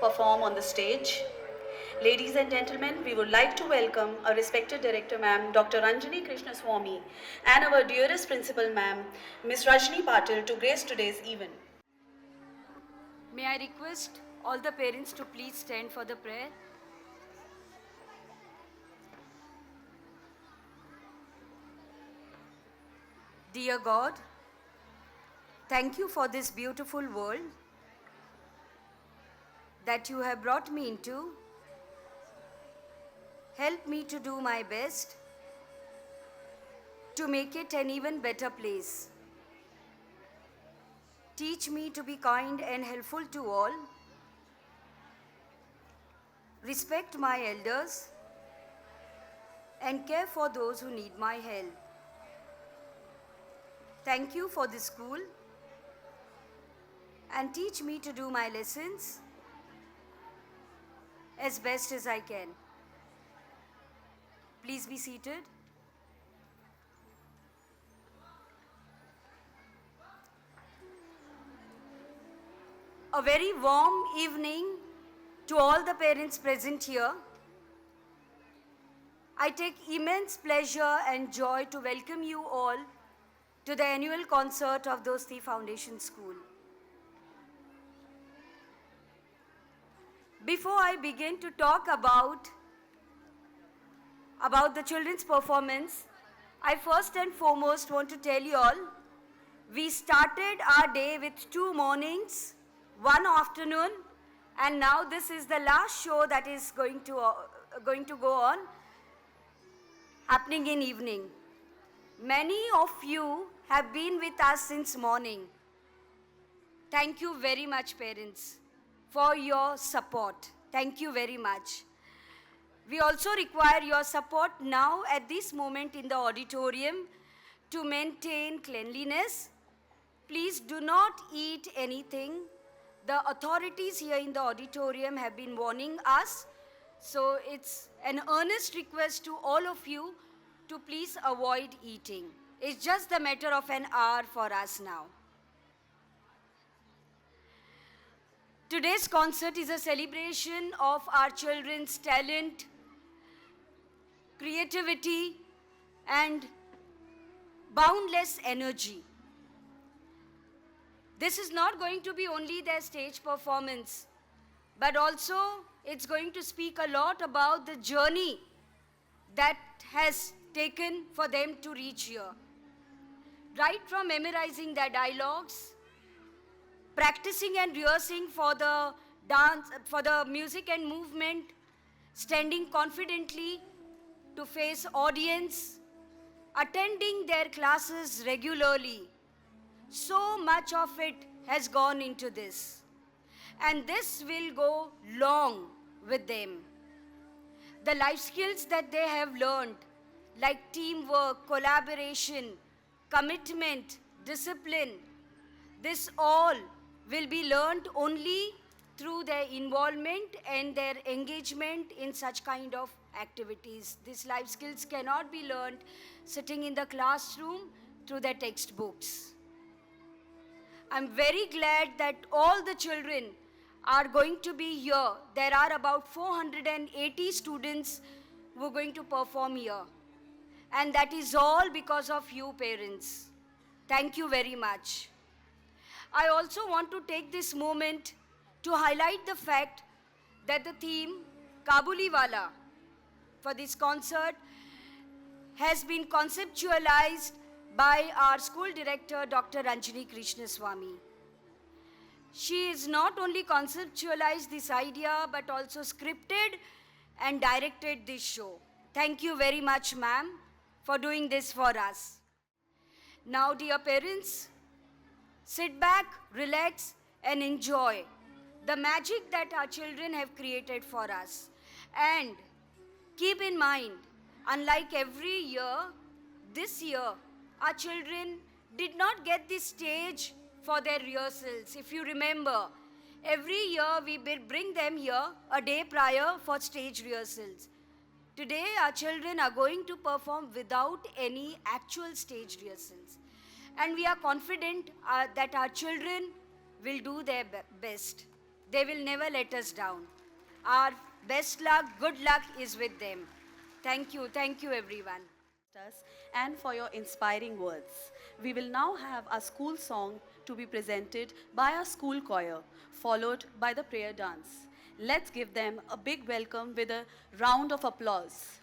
perform on the stage. Ladies and gentlemen, we would like to welcome our respected director, ma'am, Dr. Ranjani Krishnaswamy, and our dearest principal, ma'am, Ms. Rajni Patil, to grace today's event. May I request all the parents to please stand for the prayer? Dear God, thank you for this beautiful world that you have brought me into. Help me to do my best to make it an even better place. Teach me to be kind and helpful to all. Respect my elders and care for those who need my help. Thank you for this school and teach me to do my lessons as best as I can. Please be seated. A very warm evening to all the parents present here. I take immense pleasure and joy to welcome you all to the annual concert of Dosti Foundation School. Before I begin to talk about the children's performance, I first and foremost want to tell you all, we started our day with 2 mornings, 1 afternoon, and now this is the last show that is going to go on, happening in evening. Many of you have been with us since morning. Thank you very much, parents, for your support. Thank you very much. We also require your support now at this moment in the auditorium to maintain cleanliness. Please do not eat anything. The authorities here in the auditorium have been warning us, so it's an earnest request to all of you to please avoid eating. It's just a matter of an hour for us now. Today's concert is a celebration of our children's talent, creativity, and boundless energy. This is not going to be only their stage performance, but also it's going to speak a lot about the journey that has taken for them to reach here. Right from memorizing their dialogues, practicing and rehearsing for the dance, for the music and movement, standing confidently to face audience, attending their classes regularly. So much of it has gone into this. And this will go long with them. The life skills that they have learned, like teamwork, collaboration, commitment, discipline, this all will be learned only through their involvement and their engagement in such kind of activities. These life skills cannot be learned sitting in the classroom through their textbooks. I'm very glad that all the children are going to be here. There are about 480 students who are going to perform here. And that is all because of you, parents. Thank you very much. I also want to take this moment to highlight the fact that the theme, Kabuliwala, for this concert has been conceptualized by our school director, Dr. Ranjani Krishnaswamy. She has not only conceptualized this idea, but also scripted and directed this show. Thank you very much, ma'am, for doing this for us. Now, dear parents, sit back, relax, and enjoy the magic that our children have created for us. And keep in mind, unlike every year, this year, our children did not get the stage for their rehearsals. If you remember, every year we bring them here a day prior for stage rehearsals. Today, our children are going to perform without any actual stage rehearsals. And we are confident that our children will do their best. they will never let us down. Our best luck, good luck is with them. Thank you everyone. And for your inspiring words. We will now have our school song to be presented by our school choir, followed by the prayer dance. Let's give them a big welcome with a round of applause.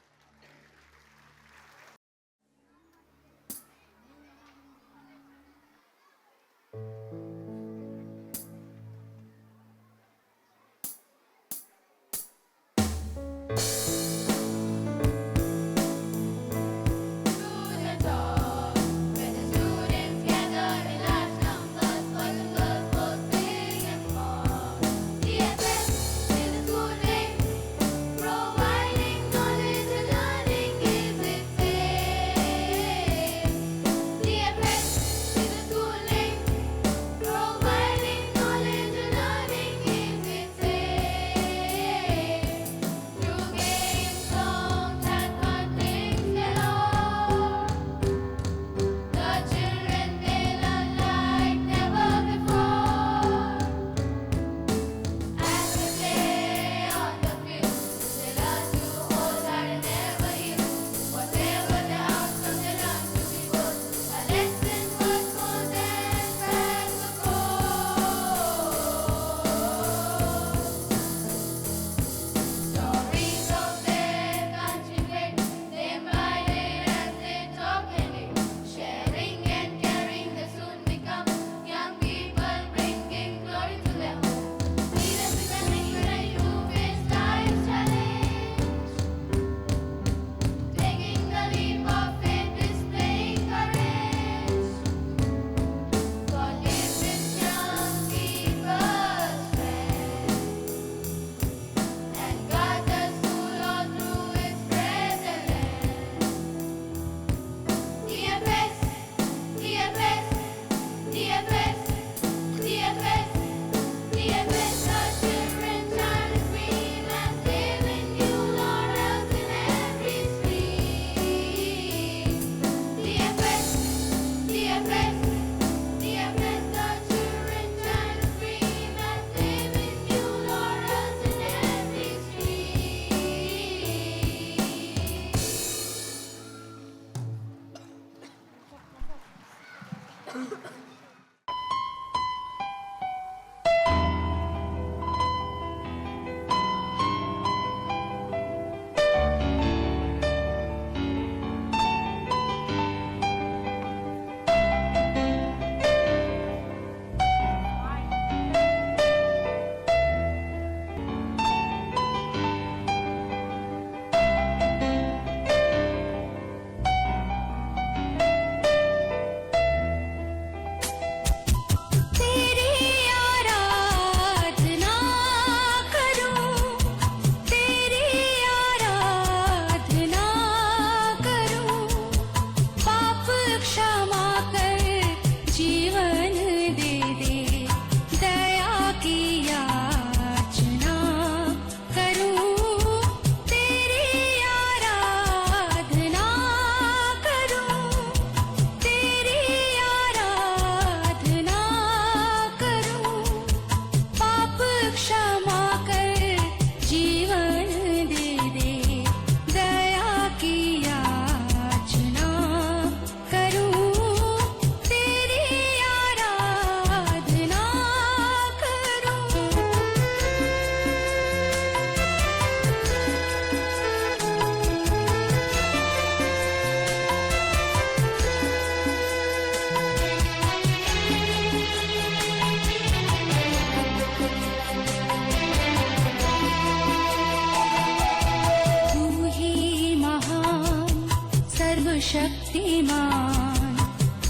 Shaktimaan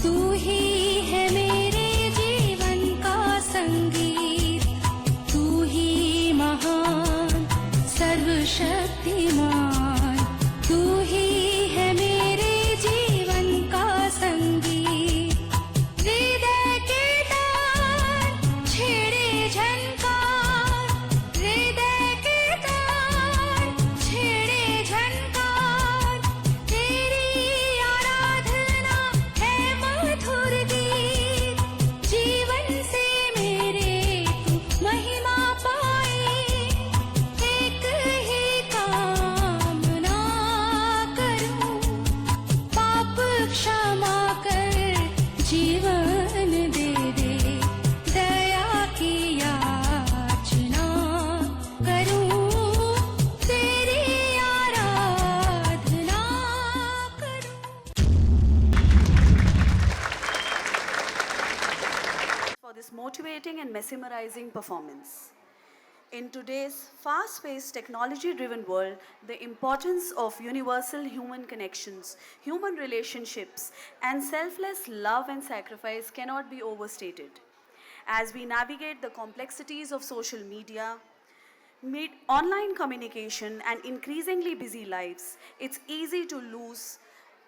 तू ही है मेरे जीवन का संगीत, तू ही महान सर्वशक्तिमान, तू ही है मेरे जीवन का संगीत। हृदय के तार छेड़े झनकार, हृदय के तार छेड़े झनकार, तेरी आराधना है मधुर गीत, जीवन से मेरे तू महिमा पा mesmerizing performance. In today's fast paced, technology driven world, the importance of universal human connections, human relationships, and selfless love and sacrifice cannot be overstated. As we navigate the complexities of social media, online communication, and increasingly busy lives, it's easy to lose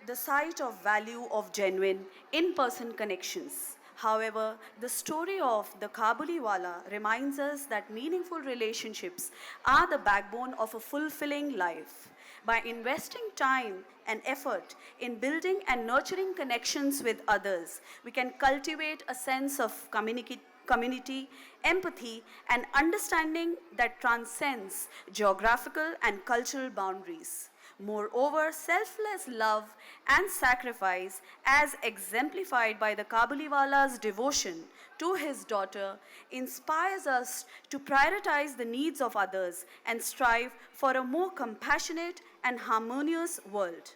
the sight of value of genuine in-person connections. However, the story of the Kabuliwala reminds us that meaningful relationships are the backbone of a fulfilling life. By investing time and effort in building and nurturing connections with others, we can cultivate a sense of community, empathy, and understanding that transcends geographical and cultural boundaries. Moreover, selfless love and sacrifice, as exemplified by the Kabuliwala's devotion to his daughter, inspires us to prioritize the needs of others and strive for a more compassionate and harmonious world.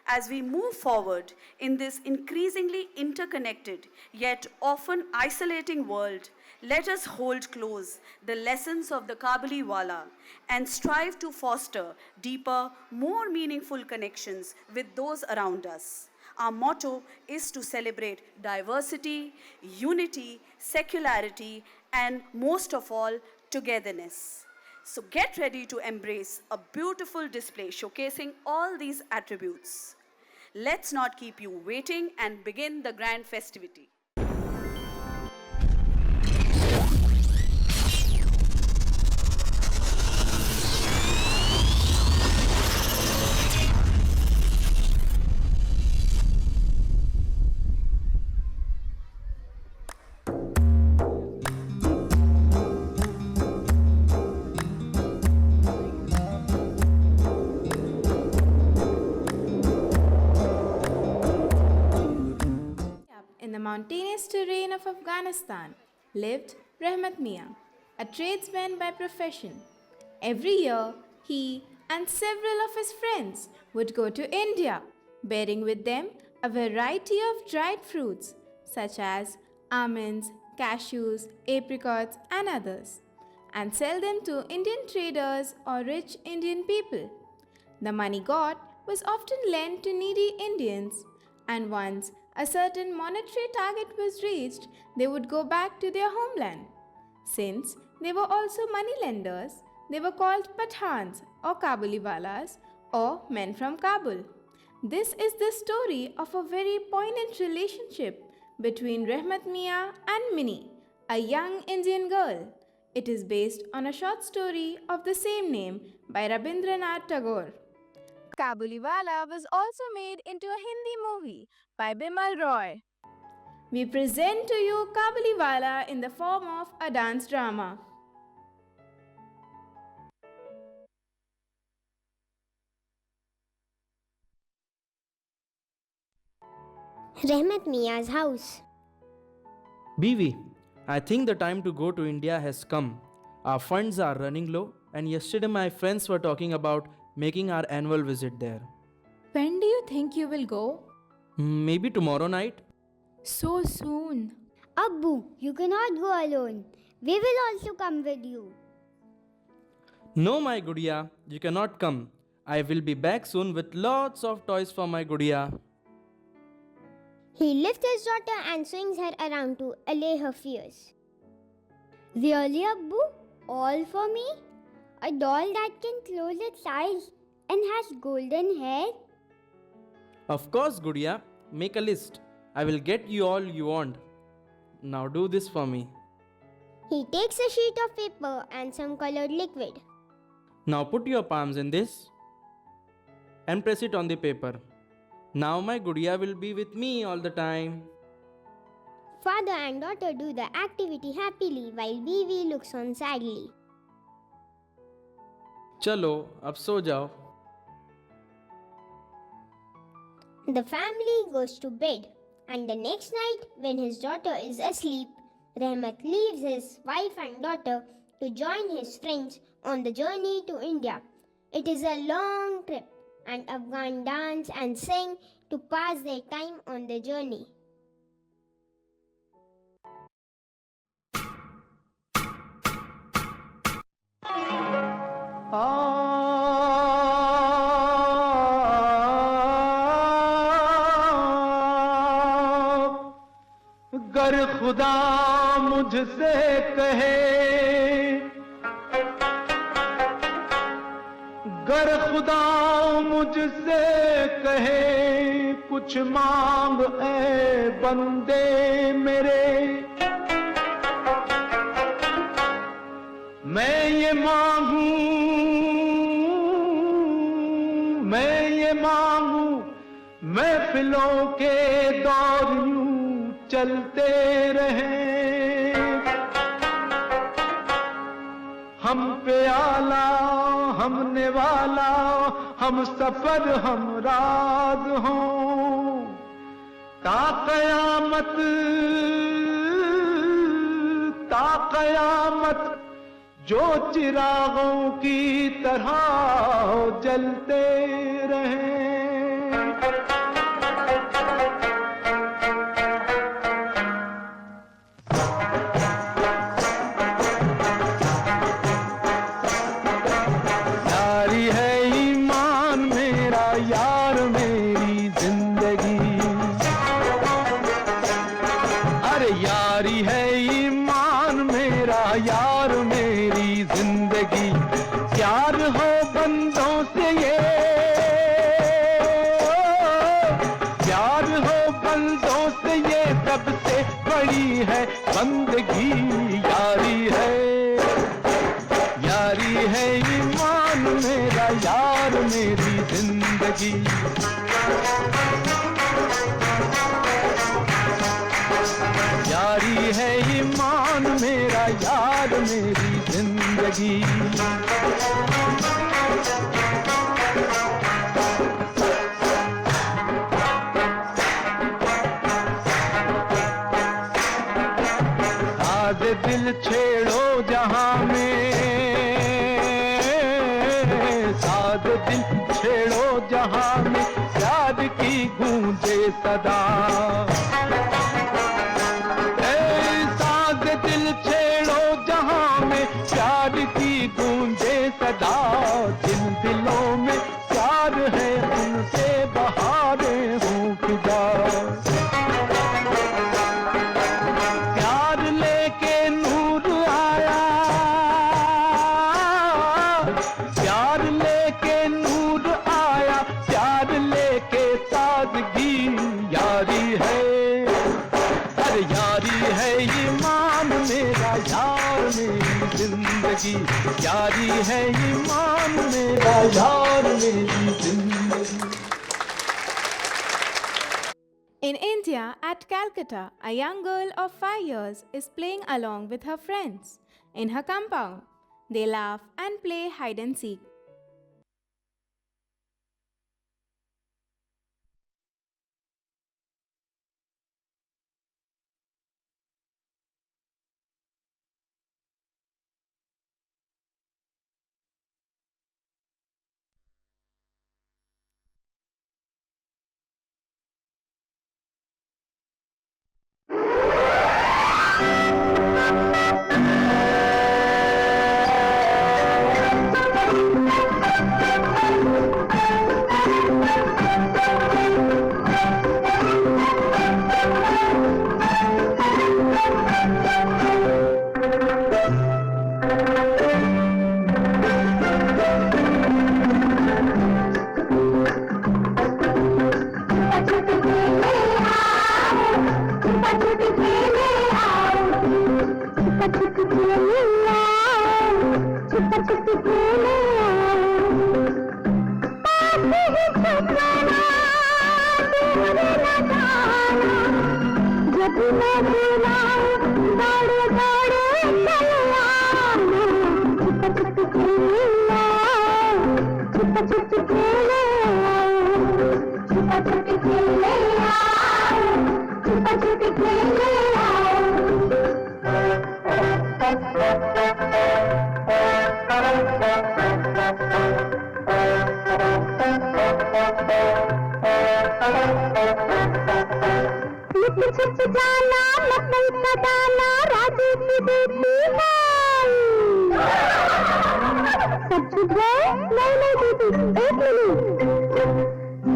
As we move forward in this increasingly interconnected yet often isolating world, let us hold close the lessons of the Kabuliwala and strive to foster deeper, more meaningful connections with those around us. Our motto is to celebrate diversity, unity, secularity, and most of all, togetherness. So get ready to embrace a beautiful display showcasing all these attributes. Let's not keep you waiting and begin the grand festivity. In the mountainous terrain of Afghanistan lived Rahmat Mia, a tradesman by profession. Every year, he and several of his friends would go to India, bearing with them a variety of dried fruits such as almonds, cashews, apricots, and others, and sell them to Indian traders or rich Indian people. The money got was often lent to needy Indians, and once a certain monetary target was reached, they would go back to their homeland. Since they were also money lenders, they were called Pathans or Kabuliwalas or men from Kabul. This is the story of a very poignant relationship between Rahmat Mia and Minnie, a young Indian girl. It is based on a short story of the same name by Rabindranath Tagore. Kabuliwala was also made into a Hindi movie by Bimal Roy. We present to you Kabuliwala in the form of a dance drama. Rahmat Mia's house. Biwi, I think the time to go to India has come. Our funds are running low, and yesterday my friends were talking about making our annual visit there. When do you think you will go? Maybe tomorrow night? So soon. Abbu, you cannot go alone. We will also come with you. No, my Gudiya, you cannot come. I will be back soon with lots of toys for my Gudiya. He lifts his daughter and swings her around to allay her fears. Really, Abbu? All for me? A doll that can close its eyes and has golden hair? Of course, Gudiya, make a list. I will get you all you want. Now do this for me. He takes a sheet of paper and some colored liquid. Now put your palms in this and press it on the paper. Now my Gudiya will be with me all the time. Father and daughter do the activity happily while Biwi looks on sadly. Chalo, ab so jao. The family goes to bed, and the next night, when his daughter is asleep, Rahmat leaves his wife and daughter to join his friends on the journey to India. It is a long trip, and Afghan dance and sing to pass their time on the journey. गर खुदा मुझसे कहे, गर खुदा मुझसे कहे कुछ मांग ऐ बंदे मेरे, मैं ये मांगू, मैं ये मांगू, महफिलों के दौर यूं चलते रहे, हम पे आला हम नेवाला, हम सफर हम राज हों, ता कयामत जो चिरागों की तरह जलते रहे। यारी है ईमान मेरा यार मेरी जिंदगी, अरे यारी है ईमान मेरा यार मेरी जिंदगी, प्यार हो बंदों से ये, प्यार हो बंदों से ये सबसे बड़ी है बंदगी, यारी है, यारी है ईमान मेरा यार मेरी जिंदगी, यारी है ईमान मेरा यार मेरी जिंदगी। साज दिल छेड़ो जहां में, साज दिल छेड़ो जहां में, प्यार की गूंजे सदा, साज दिल छेड़ो जहां में, प्यार की गूंजे सदा, जिन दिलों में प्यार है उनसे बहारें हों फिदा, प्यार लेके नूर आया, प्यार लेके नूर आया, प्यार लेके ताजगी, यारी है, अरे यारी है ईमान मेरा यार मेरी जिंदगी, यारी है ईमान मेरा यार मेरी जिंदगी। In India, at Calcutta, a young girl of 5 years is playing along with her friends. In her compound, they laugh and play hide and seek.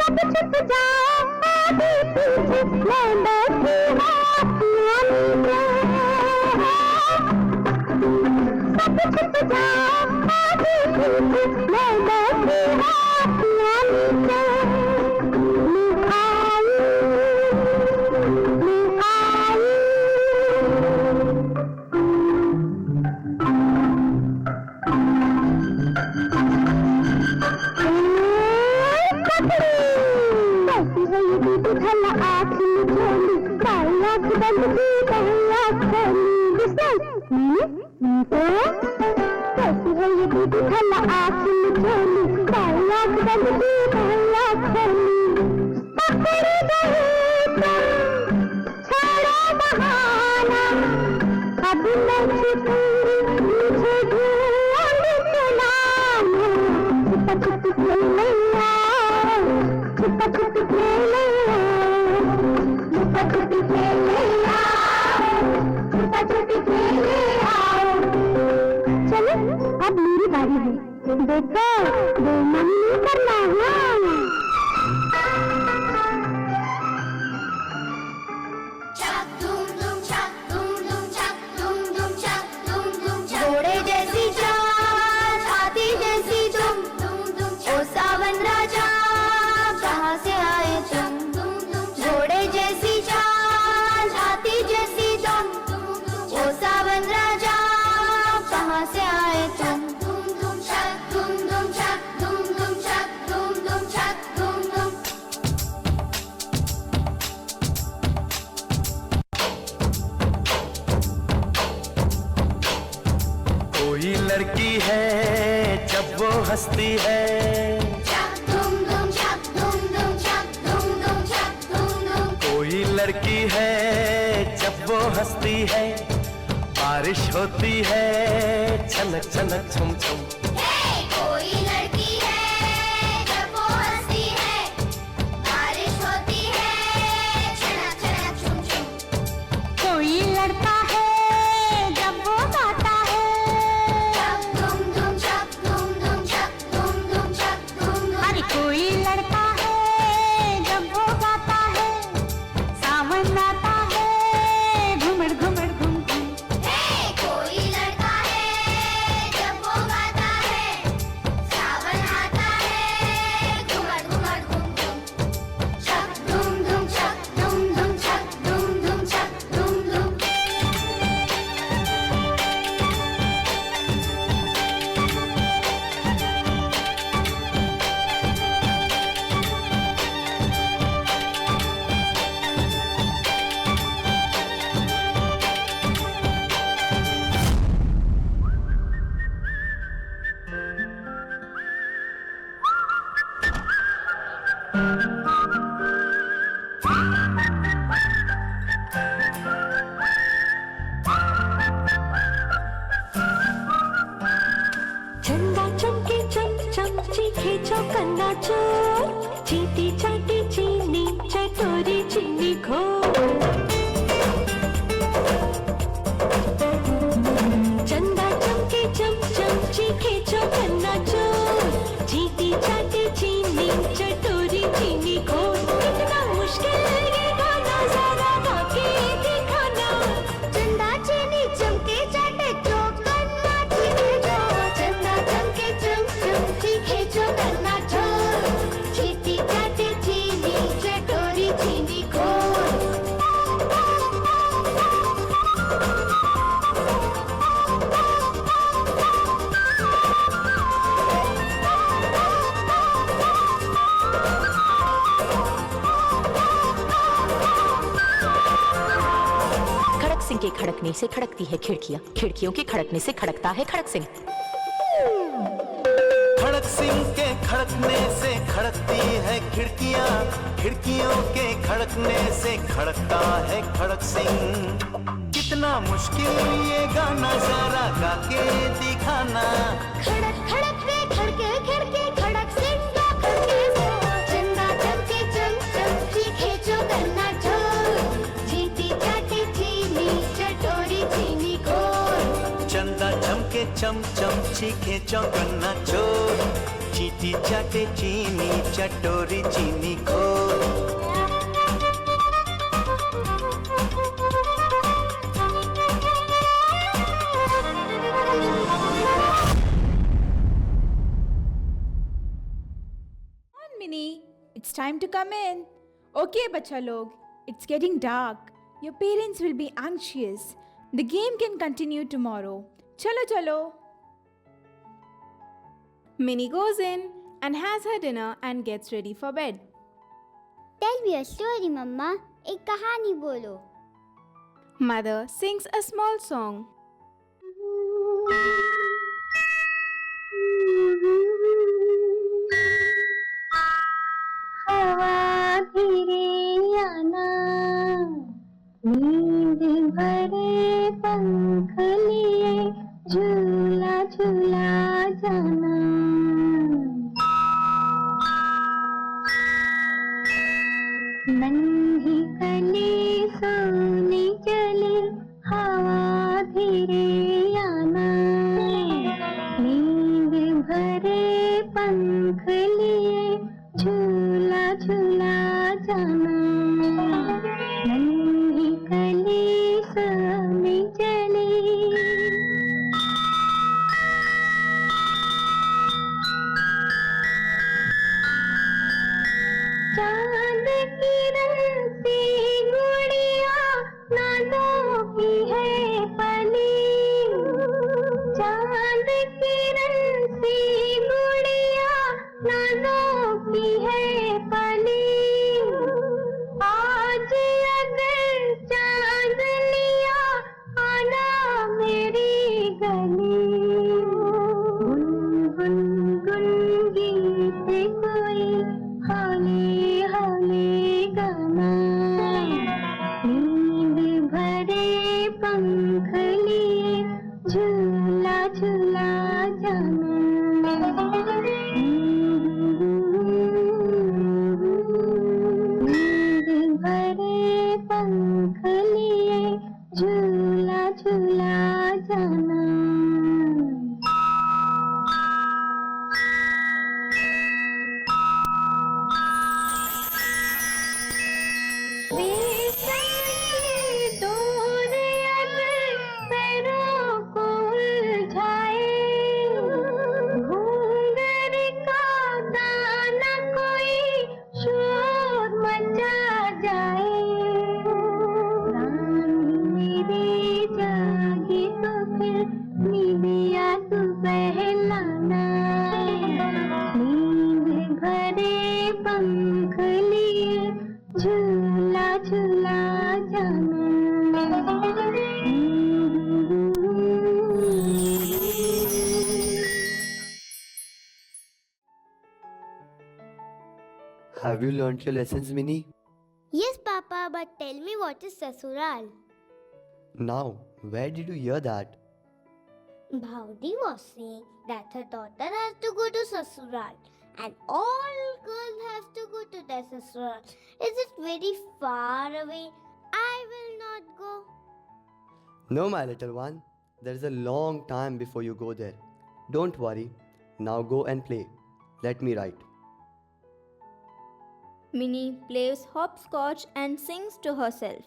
सब छुप जाओ आगे पीछे मैं बैठी हूँ कोई लड़की है जब वो हंसती है, कोई लड़की है जब वो हंसती है, बारिश होती है छनक छनक छुम छुम। कोई लड़की है जब वो हंसती है, बारिश होती है छनक छनक छुम छुम। कोई लड़का है जब वो गाता है, अरे कोई लड़का है जब वो गाता है, सावन आता है घुमड़ घुमड़ घुम घुम। कोई लड़का है जब वो गाता है, सावन आता है घुमड़ घुमड़ घुम घुम। छक धूम धूम छक धूम धूम छक धूम धूम छक धूम धूम। चंदा चमके चम चम चीखे चौकन्ना चोर, चीटी चाटी चीनी चटोरी चीनी घोर। चंदा चमके चम चम चीखे चौकन्ना चोर, चीटी चाटी चीनी चटोरी चीनी घोर। कितना मुश्किल ये गाना जरा गा के दिखाना। चंदा चीनी चमके चाटे चौकन्ना चीखे जो, चंदा चमके चम चम चीखे चौकन्ना चोर, चीटी चाटे चीनी चटोरी चीनी घोर। खड़क सिंह के खड़कने से खड़कती है खिड़कियां, खिड़कियों के खड़कने से खड़कता है खड़क सिंह। खड़क सिंह के खड़कने से खड़कती है खिड़कियां, खिड़कियों के खड़कने से खड़कता है खड़क सिंह। कितना मुश्किल ये गाना जरा गा के दिखाना। खड़क खड़क रे खड़के खिड़के खड़क सिंह का खड़के से, चंदा चमके चम चम चीखे चौकन्ना चोर, चीटी चाटी चीनी चटोरी चीनी घोर। चंदा चमके चम चम चीखे चौकन्ना चोर, चीटी चाटे चीनी चटोरी चीनी घोर। Minnie. It's time to come in. Okay, bacha log. It's getting dark. Your parents will be anxious. The game can continue tomorrow. Chalo, chalo. Minnie goes in and has her dinner and gets ready for bed. Tell me a story, Mama. एक कहानी बोलो. Mother sings a small song. हवा धीरे आना, नींद भरे पंख लिए झूला झूला जाना. नन्ही कली सोने चली, हवा धीरे आना, नींद भरे पंख लिए झूला झूला जाना. नन्ही कली सोने चली. चांद किरण सी गुड़िया नादों की है पली. चांद किरण सी गुड़िया नादों की है पली. आज अगर चांद लिया आना मेरी गली. गुन गुन गुन गीत कोई हौले हौले गाना. नींद भरे पंख लिए झूला झूला जाना. नींद भरे पंख लिए झूला झूला जाना. डोर अगर पैरों को उलझाए, घूंघर का दाना कोई शोर मचा जाए. रानी मेरी जागी तो फिर नींदिया तू बहलाना. नींद भरे पंख लिए झूला झूला जाना. Have you learnt your lessons, Minnie? Yes, Papa, but tell me what is sasural? Now, where did you hear that? Bhavdi was saying that her daughter has to go to sasural and all girls have to go to their sasural. Is it very far away? I will not go. No, my little one. There is a long time before you go there. Don't worry. Now go and play. Let me write. Minnie plays hopscotch and sings to herself.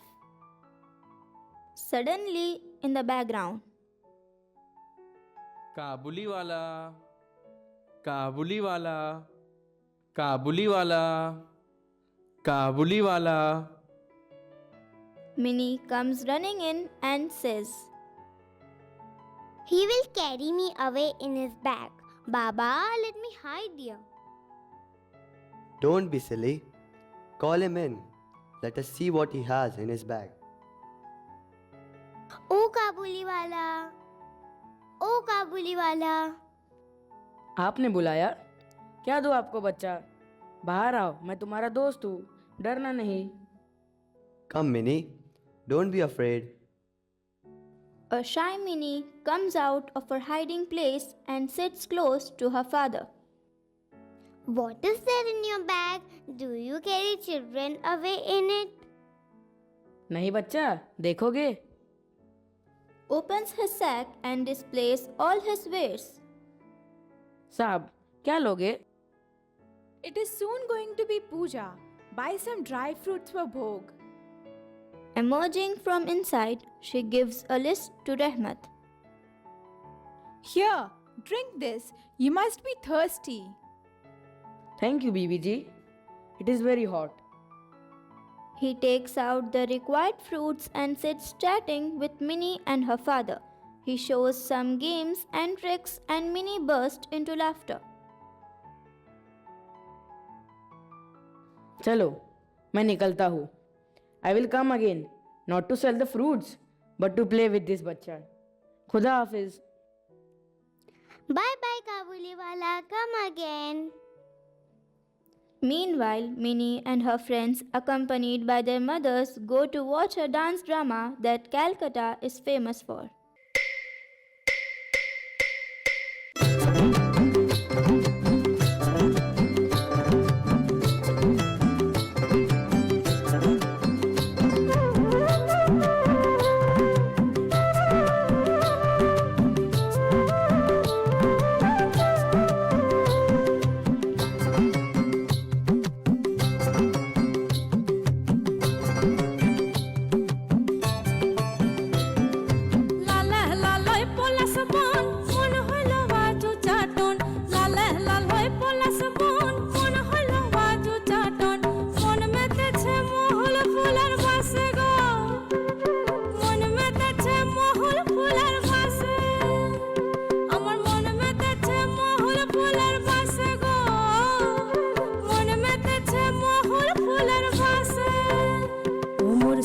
Suddenly, in the background, काबुली वाला, काबुली वाला, काबुली वाला, काबुली वाला. Minnie comes running in and says, He will carry me away in his bag. Baba, let me hide here. Don't be silly. Call him in. Let us see what he has in his bag. ओ काबुली वाला, ओ काबुली वाला. आपने बुलाया? क्या दो आपको बच्चा? बाहर आओ, मैं तुम्हारा दोस्त हूँ, डरना नहीं. Come, Minnie. Don't be afraid. a shy Minnie comes out of her hiding place and sits close to her father. What is there in your bag? Do you carry children away in it? नहीं बच्चा, देखोगे? Opens his sack and displays all his wares. साहब, क्या लोगे? It is soon going to be puja. Buy some dry fruits for bhog. Emerging from inside, she gives a list to Rahmat. Here, drink this. You must be thirsty. Thank you, BBG. It is very hot. He takes out the required fruits and sits chatting with Minnie and her father. He shows some games and tricks and Minnie bursts into laughter. चलो मैं निकलता हूँ. I will come again, not to sell the fruits, but to play with this बच्चा. खुदा हाफिज. Bye bye, Kabuliwala. Come again. Meanwhile, Minnie and her friends, accompanied by their mothers, go to watch a dance drama that Calcutta is famous for.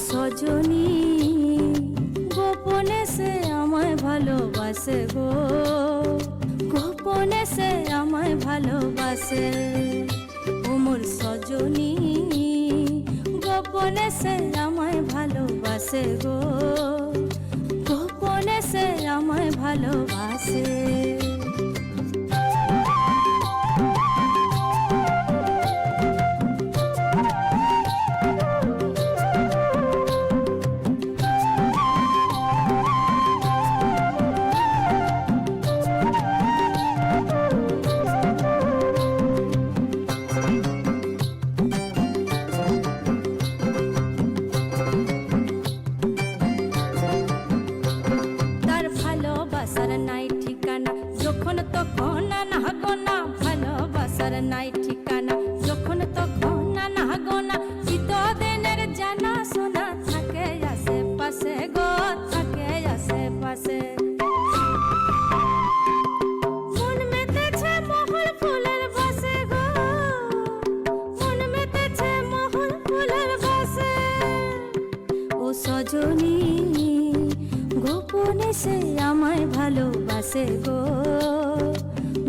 Sajani গোপনে সে আমায় ভালোবাসে গো গোপনে সে আমায় ভালোবাসে ও মোর সজনী গোপনে সে আমায় ভালোবাসে গো গোপনে সে আমায় ভালোবাসে নাই ঠিকানা যখন তখন না গোনা চিতদিনের জানা শোনা থাকে আশেপাশে গো থাকে আশেপাশে মন মেতেছে মহল ফুলের বাসে গো মন মেতেছে মহল ফুলের বাসে ও সজনী গোপনে সে আমায় ভালোবাসে গো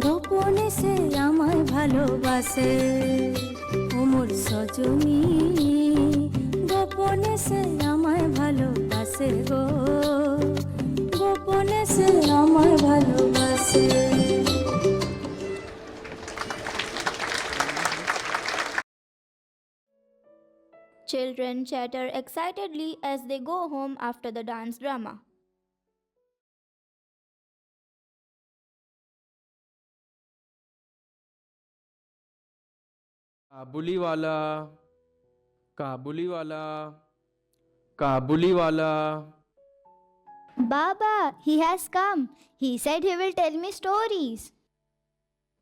গোপনে সে আমায় ভালোবাসে ও মোর সজনী গোপনে সে আমায় ভালোবাসে গো গোপনে সে আমায় ভালোবাসে Children chatter excitedly as they go home after the dance drama. Kabuliwala Kabuliwala Kabuliwala. Baba, he has come. He said he will tell me stories.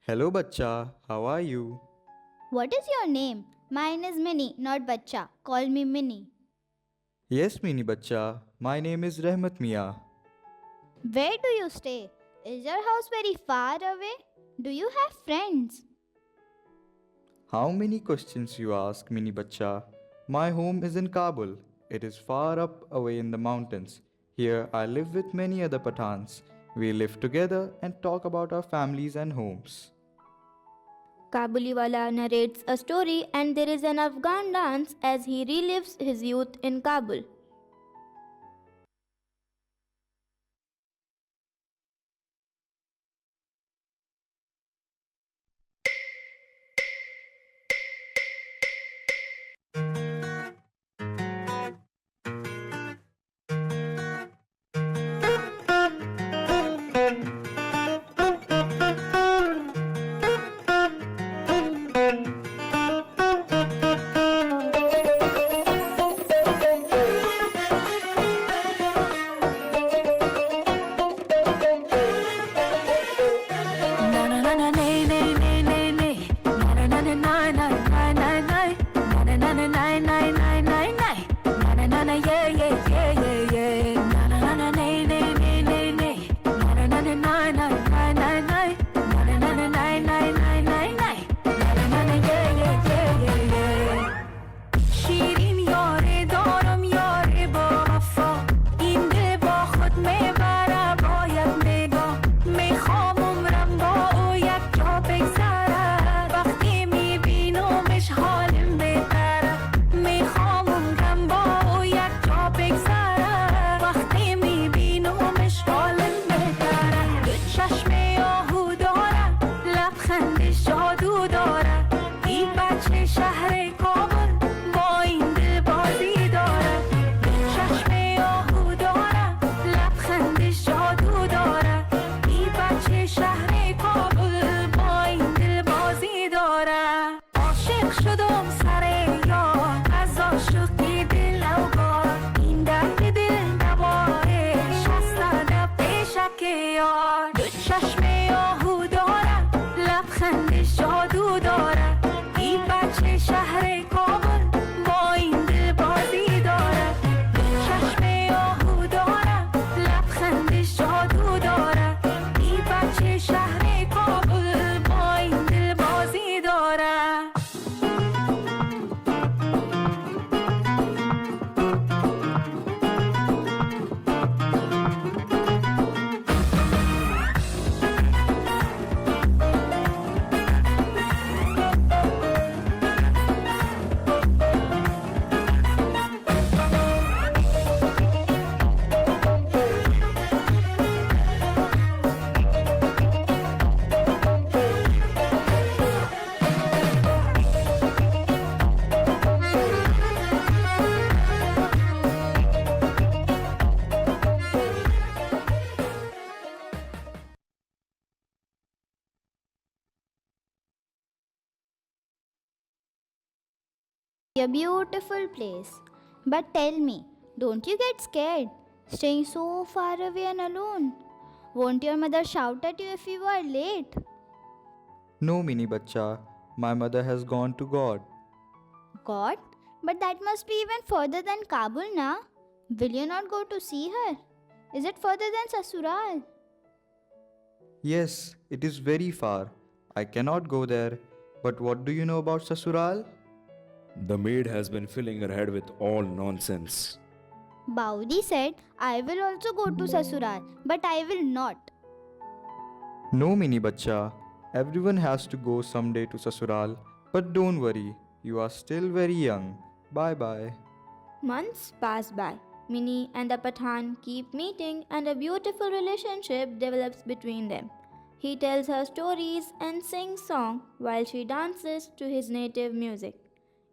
Hello, Bacha. How are you? What is your name? Mine is Minnie, not Bacha. Call me Minnie. Yes, Mini Bacha. My name is Rahmat Mia. Where do you stay? Is your house very far away? Do you have friends? How many questions you ask, Mini Bacha? My home is in Kabul. It is far up away in the mountains. Here I live with many other Pathans. We live together and talk about our families and homes. Kabuliwala narrates a story and there is an Afghan dance as he relives his youth in Kabul. لبخندش جادو دارد این بچه شهر کابل با این دل بازی دارد چشم آهو دارد لبخندش جادو دارد این بچه شهر کابل با این دل بازی دارد عاشق شدم سر یار از عاشقی دل اوگار این درد دل نبایش هستن پیشک یار دو چشم آهو دارد لبخندش جادو دارد این بچه شهر کابل با این دل بازی دارد دو چشم آهو دارد لبخندش جادو دارد این بچه شهر کابل با این دل بازی دارد A beautiful place. But tell me, don't you get scared staying so far away and alone? Won't your mother shout at you if you are late? No, mini bacha. My mother has gone to God. God? But that must be even further than Kabul, na? Will you not go to see her? Is it further than Sasural? Yes, it is very far. I cannot go there. But what do you know about Sasural? The maid has been filling her head with all nonsense. Baudi said, I will also go to Sasural, but I will not. No, mini bacha. Everyone has to go someday to Sasural. But don't worry, you are still very young. Bye bye. Months pass by. Minnie and the Pathan keep meeting and a beautiful relationship develops between them. He tells her stories and sings songs while she dances to his native music.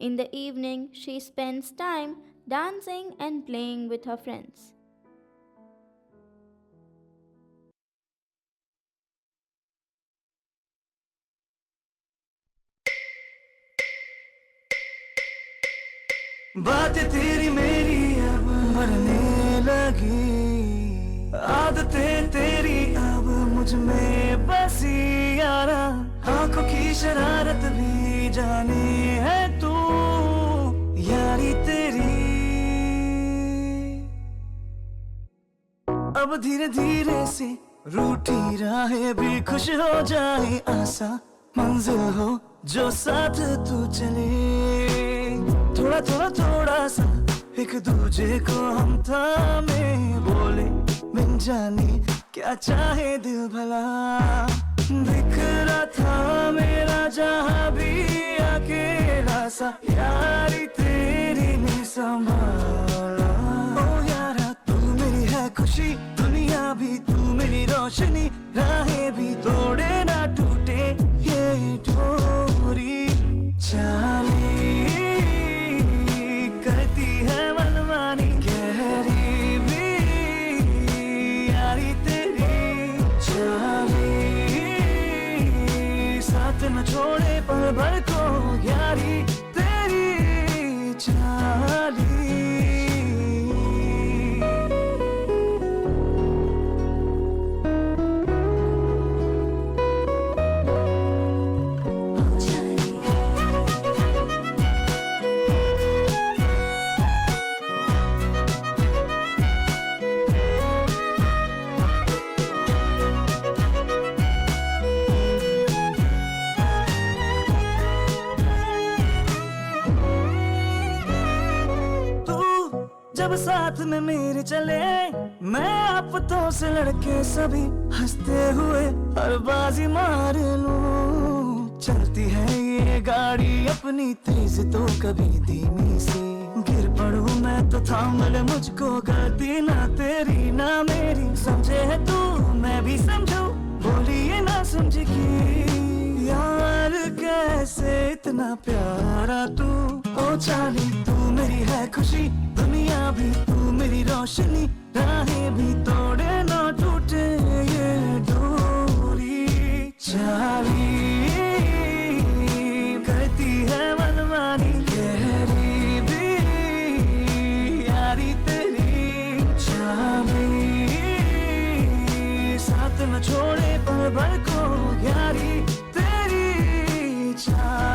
In the evening, she spends time dancing and playing with her friends. बातें तेरी मेरी अब बढ़ने लगी आदतें तेरी अब मुझ में बसी यारा आंखों की शरारत भी जाने है तू यारी तेरी अब धीरे धीरे से रूठी राहें भी खुश हो जाए आसा मंजिल हो जो साथ तू चले थोड़ा थोड़ा थोड़ा सा एक दूजे को हम थामे बोले बिन जाने क्या चाहे दिल भला दिख रहा था मेरा जहां भी अकेला सा यारी तेरी ने संभाला ओ यारा तू मेरी है खुशी दुनिया भी तू मेरी रोशनी राहें भी तोड़े ना टूटे ये डोरी चाली करती है मनमानी गहरी भी यारी तेरी चाली साथ न छोड़े पल भर को यारी तेरी चाली जब साथ में मेरे चले मैं आफतों से लड़के सभी हंसते हुए हर बाजी मार लूं चलती है ये गाड़ी अपनी तेज तो कभी धीमी से गिर पड़ूं मैं तो थाम ले मुझको गलती ना तेरी ना मेरी समझे है तू मैं भी समझू बोली ये ना समझ की इतना प्यारा तू, ओ जाने तू मेरी है खुशी, दुनिया भी तू मेरी रोशनी, राहें भी तोड़े ना टूटे ये डोरी, चाली करती है मनमानी, गहरी भी यारी तेरी, चाली साथ न छोड़े पल भर को, यारी तेरी चाली।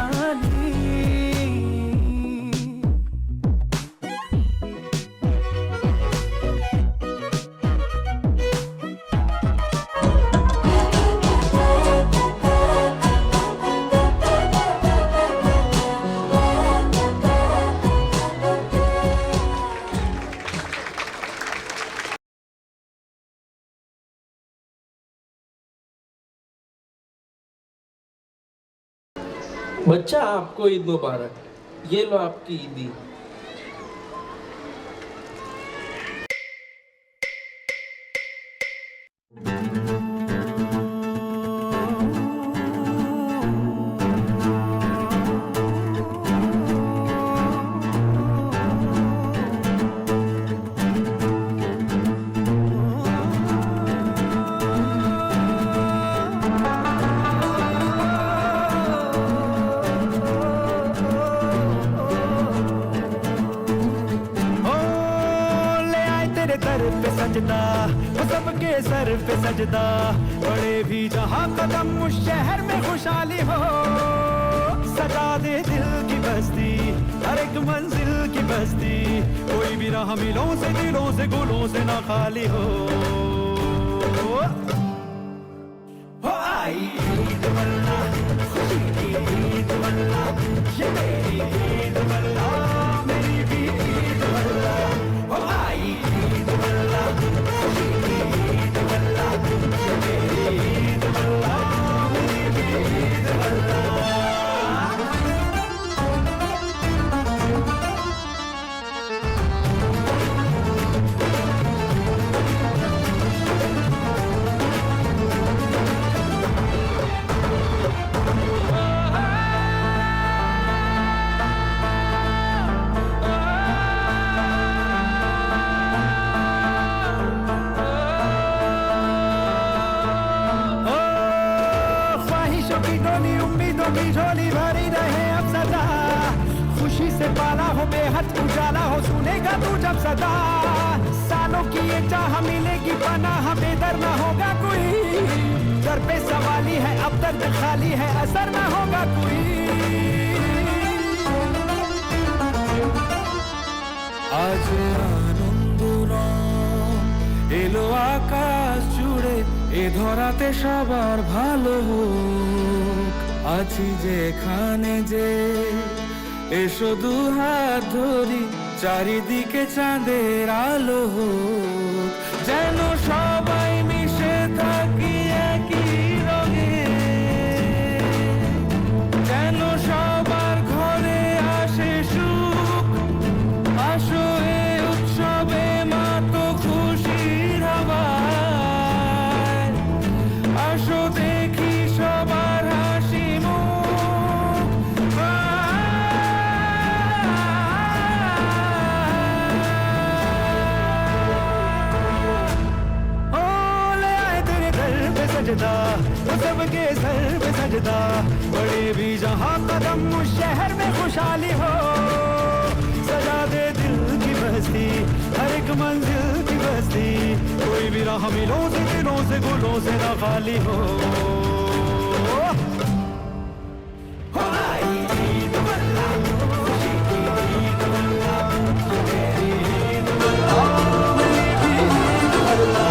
बच्चा आपको ईद मुबारक, ये लो आपकी ईदी। सजदा वो सबके सर पे सजदा, बड़े भी जहां कदम उस शहर में खुशहाली हो, सजा दे दिल की बस्ती हर एक मंजिल की बस्ती, कोई भी राह मिलों से दिलों से गुलों से ना खाली हो। आई ईद वल्ला खुशी की ईद वल्ला, ये मेरी ईद वल्ला मेरी भी ईद वल्ला, आई ईद वल्ला खुशी की ईद वल्ला, ये मेरी ईद वल्ला मेरी भी ईद वल्ला। उम्मीदों की झोली भरी रहे अब सदा, खुशी से पाला हो बेहद उजाला हो, सुनेगा तू जब सदा, सालों की ये चाह मिलेगी पनाह, बेदर ना होगा कोई, दर पे सवाली है अब दर्द खाली है, असर ना होगा कोई। आज आनंद এলো আকাশ জুড়ে, এ ধরাতে সবার ভালো হোক, আছি যেখানে যে এসো দু হাত ধরি, চারিদিকে চাঁদের আলো হোক, যেন সবাই মিশে থাকি একই রঙে, যেন সবার ঘরে আসে সুখ, আসো এ উৎসবে মাতো খুশির হাওয়ায়, আসো দেখি সবার হাসি মুখ, ओ ले आए तेरे दर पे सजदा, वो सबके सर पे सजदा, बड़े भी जहां कदम उस शहर में खुशहाली हो, सजा दे दिल की बस्ती हर एक मंजिल की बस्ती, कोई भी राह मिलों से दिलों से गुलों से ना खाली हो। आई ईद वल्ला खुशी की ईद वल्ला, मेरी ईद वल्ला मेरी भी ईद वल्ला,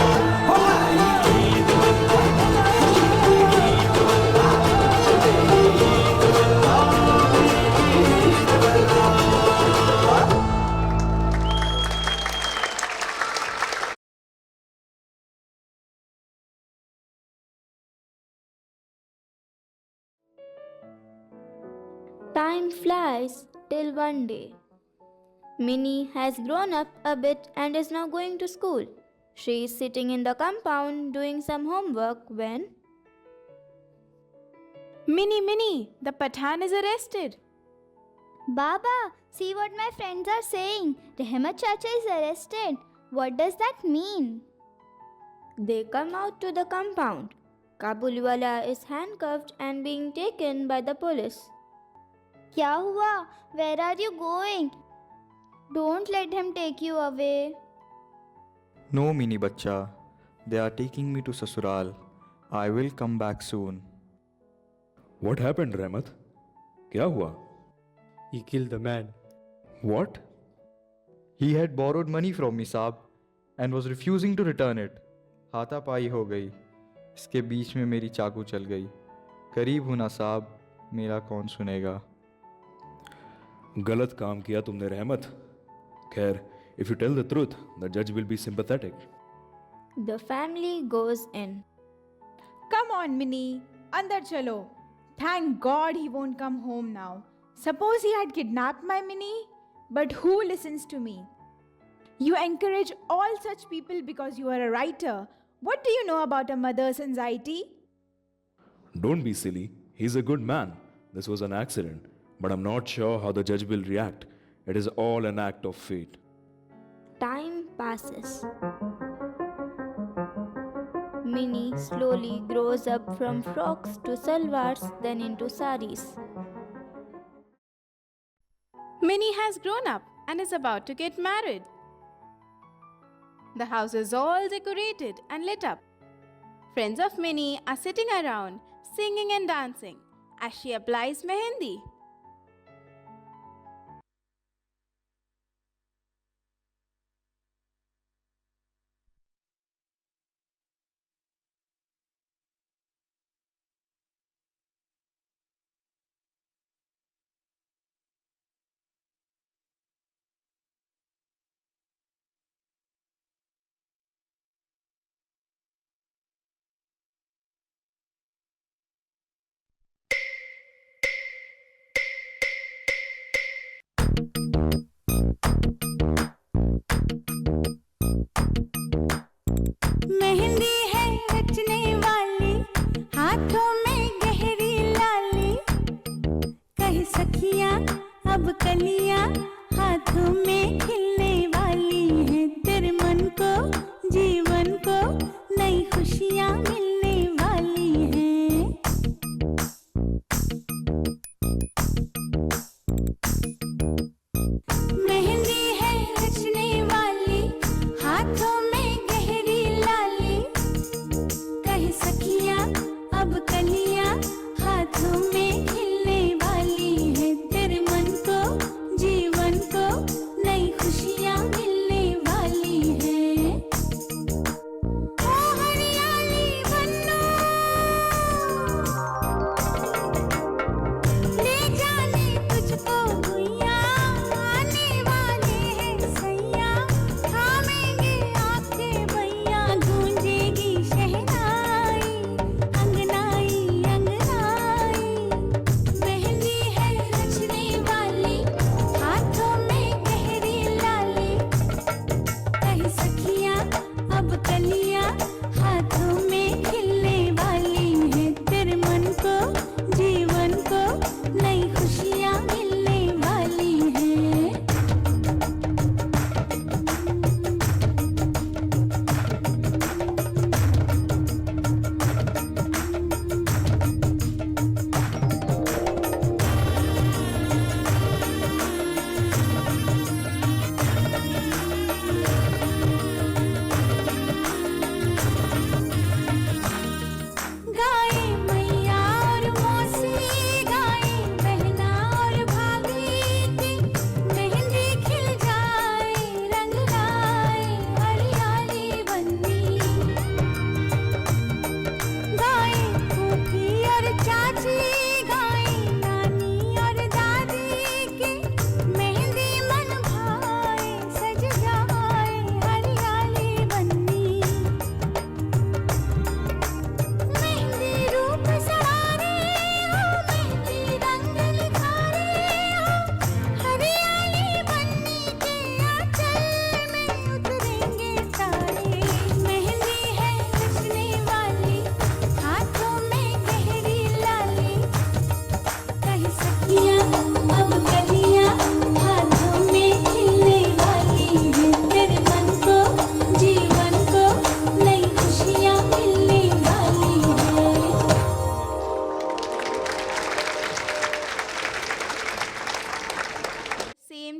आई ईद वल्ला खुशी की ईद वल्ला, मेरी ईद वल्ला मेरी भी ईद वल्ला। Time flies till one day. Minnie has grown up a bit and is now going to school. She is sitting in the compound doing some homework when Minnie, the Pathan is arrested. Baba, see what my friends are saying. Rahmat Chacha is arrested. What does that mean? They come out to the compound. Kabuliwala is handcuffed and being taken by the police. Kya hua? Where are you going? Don't let him take you away. No, mini bacha. They are taking me to Sasural. I will come back soon. What happened, Rahmat? क्या हुआ? He killed the man. What? He had borrowed money from me, साहब, and was refusing to return it. हाथापाई हो गई. इसके बीच में मेरी चाकू चल गई. करीब हूं ना साहब, मेरा कौन सुनेगा? गलत काम किया तुमने रहमत. खैर, if you tell the truth, the judge will be sympathetic. The family goes in. Come on, Minnie. Andar chalo. Thank God he won't come home now. Suppose he had kidnapped my Minnie? But who listens to me? You encourage all such people because you are a writer. What do you know about a mother's anxiety? Don't be silly. He's a good man. This was an accident. But I'm not sure how the judge will react. It is all an act of fate. Time passes. Minnie slowly grows up from frocks to salwars, then into saris. Minnie has grown up and is about to get married. The house is all decorated and lit up. Friends of Minnie are sitting around, singing and dancing as she applies mehendi.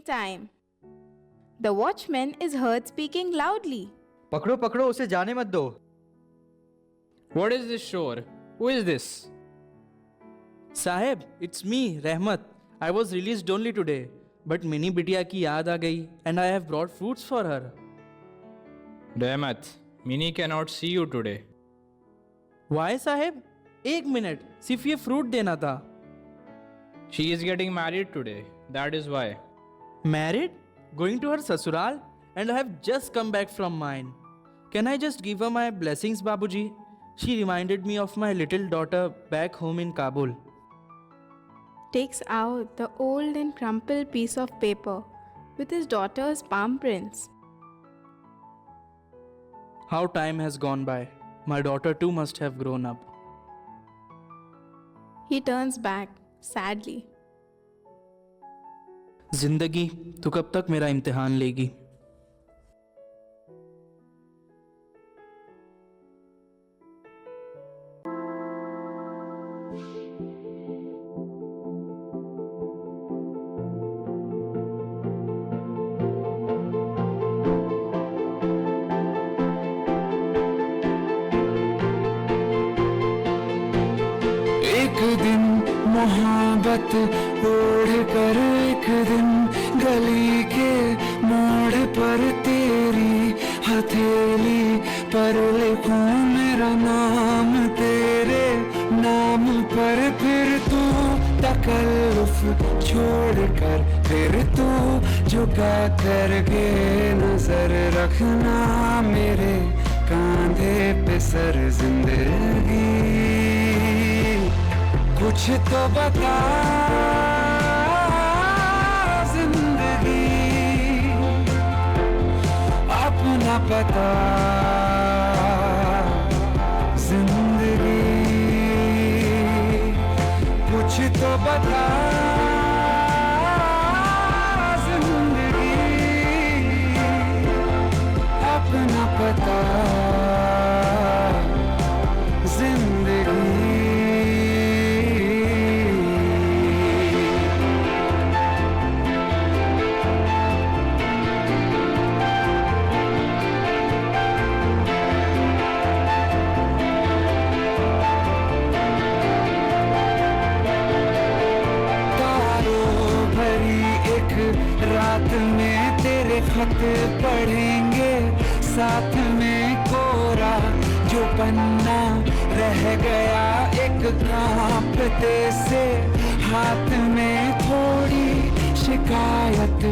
time. The watchman is heard speaking loudly. पकड़ो पकड़ो उसे जाने मत दो. What is this shore? Who is this? Saheb, it's me, Rahmat. I was released only today, but Mini बिटिया की याद आ गई and I have brought fruits for her. Rahmat, Mini cannot see you today. Why, साहेब? एक minute, सिर्फ ये fruit देना था. She is getting married today. That is why. Married? Going to her sasural? And I have just come back from mine. Can I just give her my blessings, Babuji? She reminded me of my little daughter back home in Kabul. Takes out the old and crumpled piece of paper with his daughter's palm prints. How time has gone by. My daughter too must have grown up. He turns back sadly. जिंदगी तू कब तक मेरा इम्तिहान लेगी? एक दिन मोहब्बत ओढ़ कर एक दिन गली के मोड़ पर तेरी हथेली पर लिखूं मेरा नाम तेरे नाम पर. फिर तू तकल्लुफ छोड़ कर फिर तू झुका करके नजर रखना मेरे कांधे पे सर. जिंदगी कुछ तो बता जिंदगी अपना पता. जिंदगी कुछ तो बता जिंदगी अपना पता. रात में तेरे खत पढ़ेंगे साथ में कोरा जो पन्ना रह गया एक कांपते से हाथ में. थोड़ी शिकायत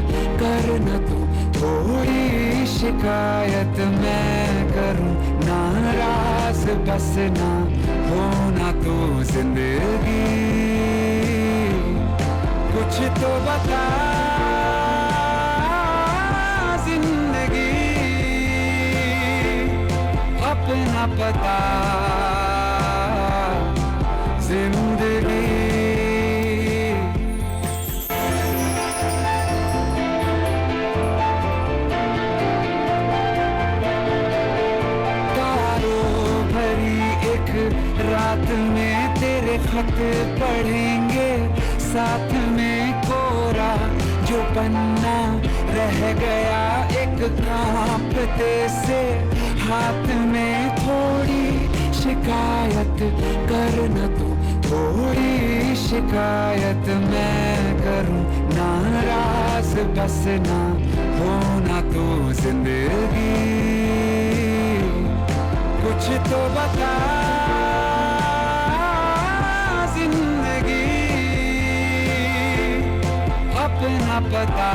करना तू थोड़ी शिकायत मैं करूं. नाराज बस ना होना तू. जिंदगी कुछ तो बता जिंदगी अपना पता. जिंदगी तारों भरी एक रात में तेरे खत पढ़ेंगे साथ में कोरा जो पन्ना रह गया एक कांपते से हाथ में. थोड़ी शिकायत करना तू थोड़ी शिकायत मैं करूं. नाराज बस ना होना तू. जिंदगी कुछ तो बता जिंदगी अपना पता.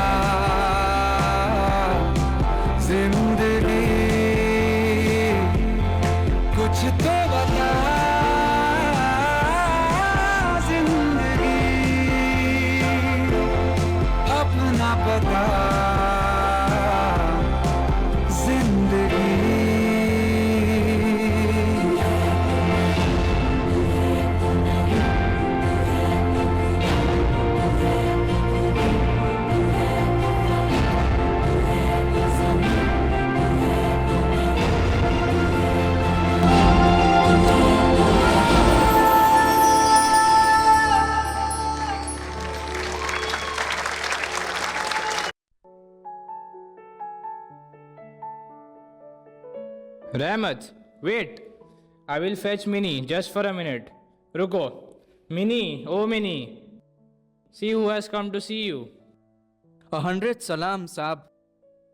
जिंदगी कुछ तो बता जिंदगी अपना पता. जिंदगी Rahmat, wait. I will fetch Minnie just for a minute. Ruko. Minnie, oh Minnie. See who has come to see you. 100 salam, Saab.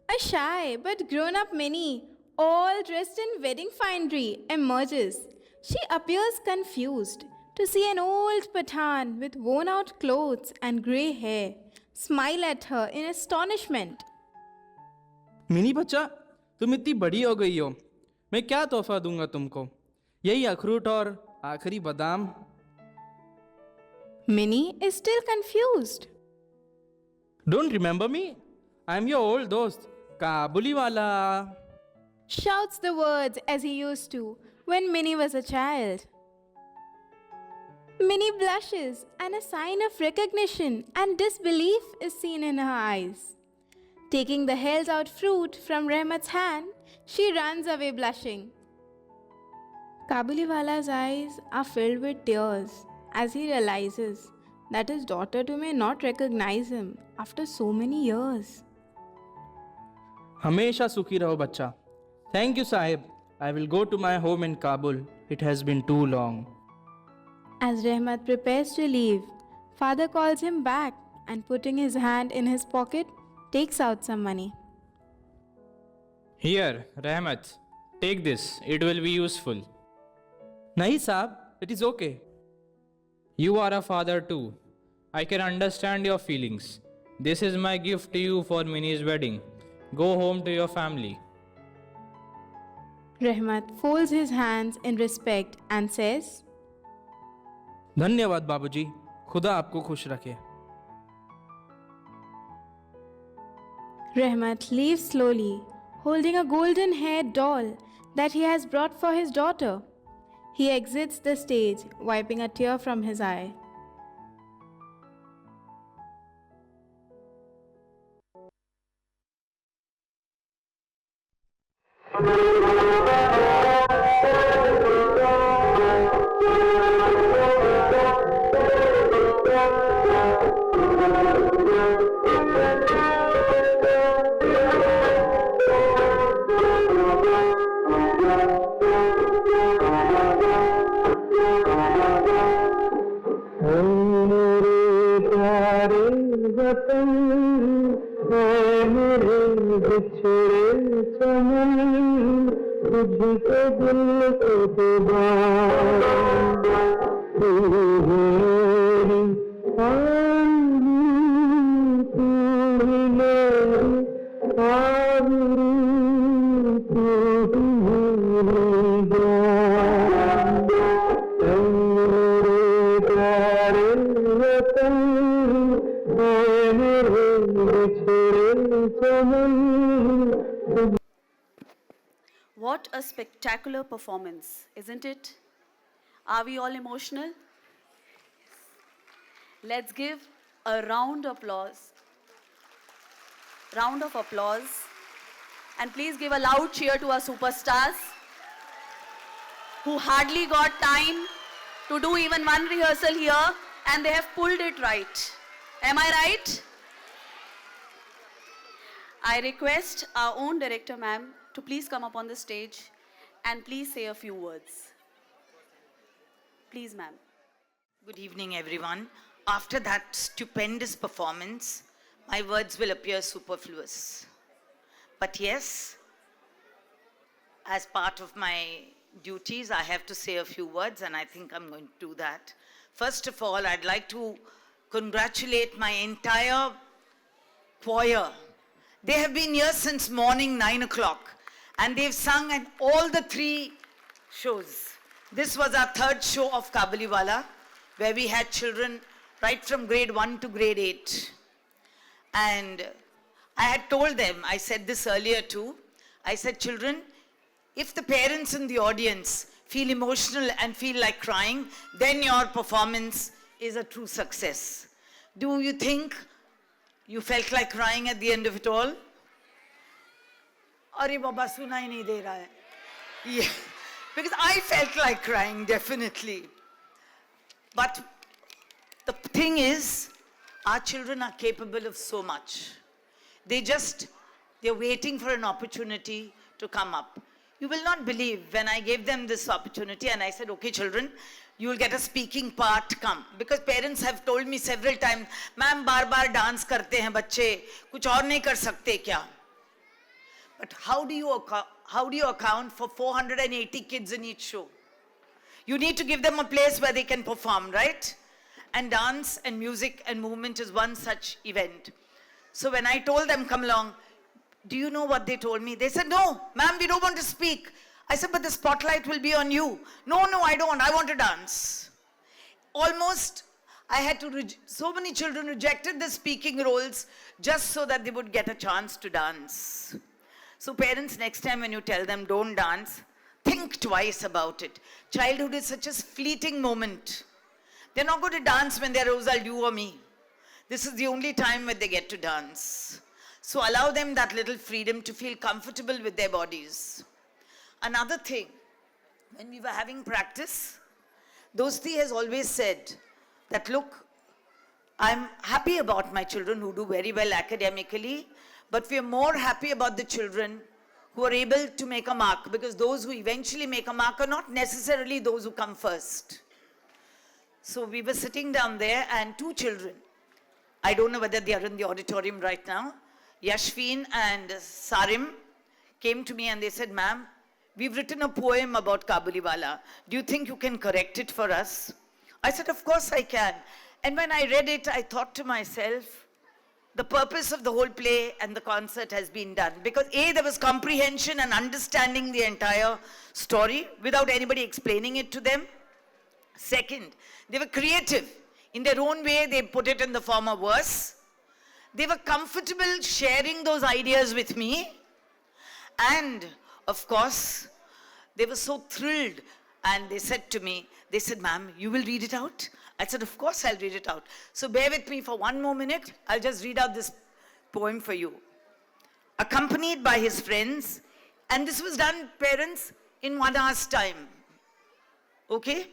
A shy but grown up Minnie, all dressed in wedding finery, emerges. She appears confused to see an old Pathan with worn out clothes and grey hair smile at her in astonishment. Mini बच्चा, तुम इतनी बड़ी हो गई हो, मैं क्या तोहफा दूंगा तुमको? यही अखरूट और आखिरी बादाम. Minnie is still confused. Don't remember me? I'm your old dost, Kabuliwala. Shouts the words as he used to when Minnie was a child. Minnie blushes, and a sign of recognition and disbelief is seen in her eyes. Taking the held out fruit from Rahmat's hand, she runs away blushing. Kabuliwala's eyes are filled with tears as he realizes that his daughter too may not recognize him after so many years. हमेशा सुखी रहो बच्चा. Thank you, Sahib. I will go to my home in Kabul. It has been too long. As Rahmat prepares to leave, father calls him back and putting his hand in his pocket, takes out some money. Here, Rahmat. Take this. It will be useful. Nahi, Saab. It is okay. You are a father too. I can understand your feelings. This is my gift to you for Minnie's wedding. Go home to your family. Rahmat folds his hands in respect and says, धन्यवाद बाबूजी. खुदा आपको खुश रखे. Rahmat leaves slowly, holding a golden-haired doll that he has brought for his daughter. He exits the stage, wiping a tear from his eye. What a spectacular performance, isn't it? Are we all emotional? Let's give a round of applause. And please give a loud cheer to our superstars who hardly got time to do even one rehearsal here, and they have pulled it right. Am I right? I request our own director, ma'am, to please come up on the stage and please say a few words. Please, ma'am. Good evening, everyone. After that stupendous performance, my words will appear superfluous. But yes, as part of my duties, I have to say a few words, and I think I'm going to do that. First of all, I'd like to congratulate my entire choir. They have been here since morning 9 o'clock, and they've sung at all the 3 shows. This was our 3rd show of Kabuliwala, where we had children right from grade 1 to grade 8. And I had told them, I said this earlier too, I said, children, if the parents in the audience feel emotional and feel like crying, then your performance is a true success. Do you think you felt like crying at the end of it all? Arey Baba, suna hi nahi de raha hai. Yeah, because I felt like crying, definitely. But the thing is, our children are capable of so much. They're waiting for an opportunity to come up. You will not believe when I gave them this opportunity and I said, okay, children, you will get a speaking part, come. Because parents have told me several times, ma'am, बार-बार dance करते हैं बच्चे, कुछ और नहीं कर सकते क्या? But how do you account for 480 kids in each show? You need to give them a place where they can perform, right? And dance and music and movement is one such event. So when I told them, come along, do you know what they told me? They said, no, ma'am, we don't want to speak. I said, but the spotlight will be on you. No, I don't. I want to dance. Almost, I had to, so many children rejected the speaking roles just so that they would get a chance to dance. So parents, next time when you tell them don't dance, think twice about it. Childhood is such a fleeting moment. They're not going to dance when they're Rosal, you or me. This is the only time when they get to dance. So allow them that little freedom to feel comfortable with their bodies. Another thing, when we were having practice, Dosti has always said that, look, I'm happy about my children who do very well academically, but we are more happy about the children who are able to make a mark, because those who eventually make a mark are not necessarily those who come first. So we were sitting down there and two children, I don't know whether they are in the auditorium right now, Yashveen and Sarim came to me and they said, ma'am, we've written a poem about Kabuliwala. Do you think you can correct it for us? I said, of course I can. And when I read it, I thought to myself, the purpose of the whole play and the concert has been done. Because A, there was comprehension and understanding the entire story without anybody explaining it to them. Second, they were creative. In their own way, they put it in the form of verse. They were comfortable sharing those ideas with me. And, of course, they were so thrilled. And they said to me, they said, ma'am, you will read it out? I said, of course I'll read it out. So bear with me for one more minute. I'll just read out this poem for you. Accompanied by his friends, and this was done, parents, in 1 hour's time. Okay?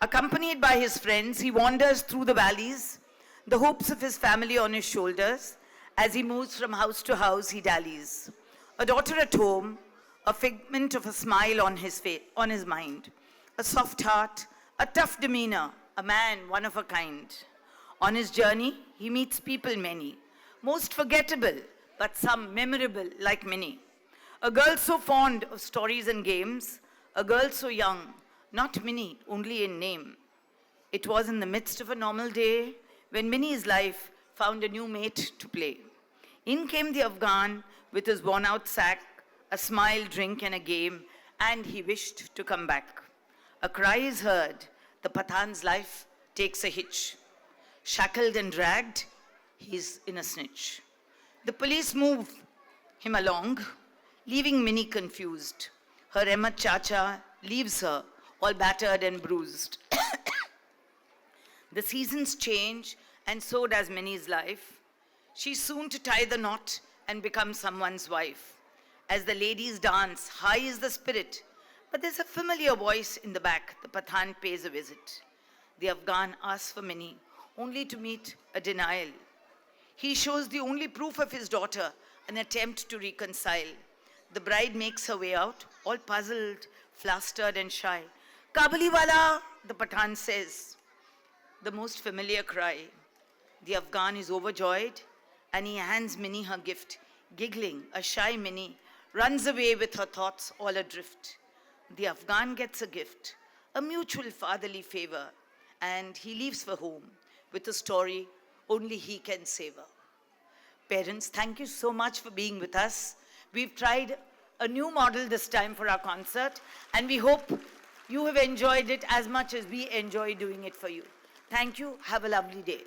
Accompanied by his friends, he wanders through the valleys, the hopes of his family on his shoulders. As he moves from house to house, he dallies. A daughter at home, a figment of a smile on his face, on his mind. A soft heart, a tough demeanor, a man one of a kind. On his journey, he meets people many, most forgettable, but some memorable like many. A girl so fond of stories and games, a girl so young, not Minnie, only in name. It was in the midst of a normal day when Minnie's life found a new mate to play. In came the Afghan with his worn-out sack, a smile, drink, and a game, and he wished to come back. A cry is heard, the Pathan's life takes a hitch. Shackled and dragged, he's in a snitch. The police move him along, leaving Minnie confused. Her Ahmed Chacha leaves her, all battered and bruised. The seasons change, and so does Minnie's life. She's soon to tie the knot and become someone's wife. As the ladies dance, high is the spirit, but there's a familiar voice in the back. The Pathan pays a visit. The Afghan asks for Minnie, only to meet a denial. He shows the only proof of his daughter, an attempt to reconcile. The bride makes her way out, all puzzled, flustered and shy. Kabuliwala, the Pathan says, the most familiar cry. The Afghan is overjoyed and he hands Minnie her gift. Giggling, a shy Minnie runs away with her thoughts all adrift. The Afghan gets a gift, a mutual fatherly favor, and he leaves for home with a story only he can savor. Parents, thank you so much for being with us. We've tried a new model this time for our concert, and we hope you have enjoyed it as much as we enjoy doing it for you. Thank you. Have a lovely day.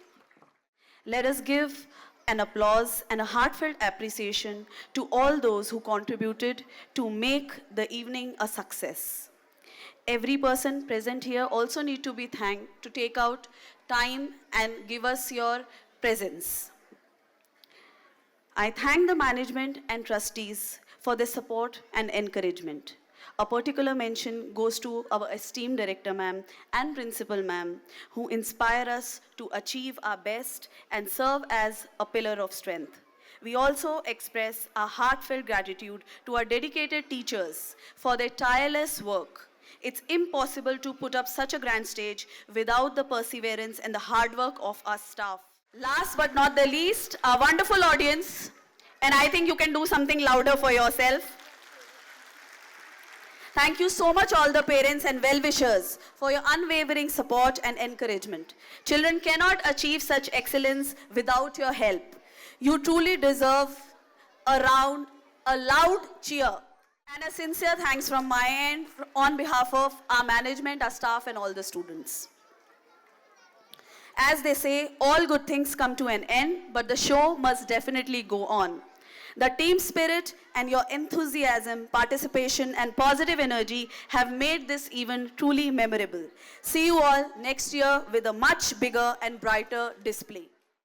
Let us give an applause and a heartfelt appreciation to all those who contributed to make the evening a success. Every person present here also need to be thanked to take out time and give us your presence. I thank the management and trustees for their support and encouragement. A particular mention goes to our esteemed director ma'am and principal ma'am, who inspire us to achieve our best and serve as a pillar of strength. We also express our heartfelt gratitude to our dedicated teachers for their tireless work. It's impossible to put up such a grand stage without the perseverance and the hard work of our staff. Last but not the least, our wonderful audience, and I think you can do something louder for yourself. Thank you so much all the parents and well-wishers for your unwavering support and encouragement. Children cannot achieve such excellence without your help. You truly deserve a loud cheer. And a sincere thanks from my end on behalf of our management, our staff and all the students. As they say, all good things come to an end, but the show must definitely go on. The team spirit and your enthusiasm, participation and positive energy have made this event truly memorable. See you all next year with a much bigger and brighter display.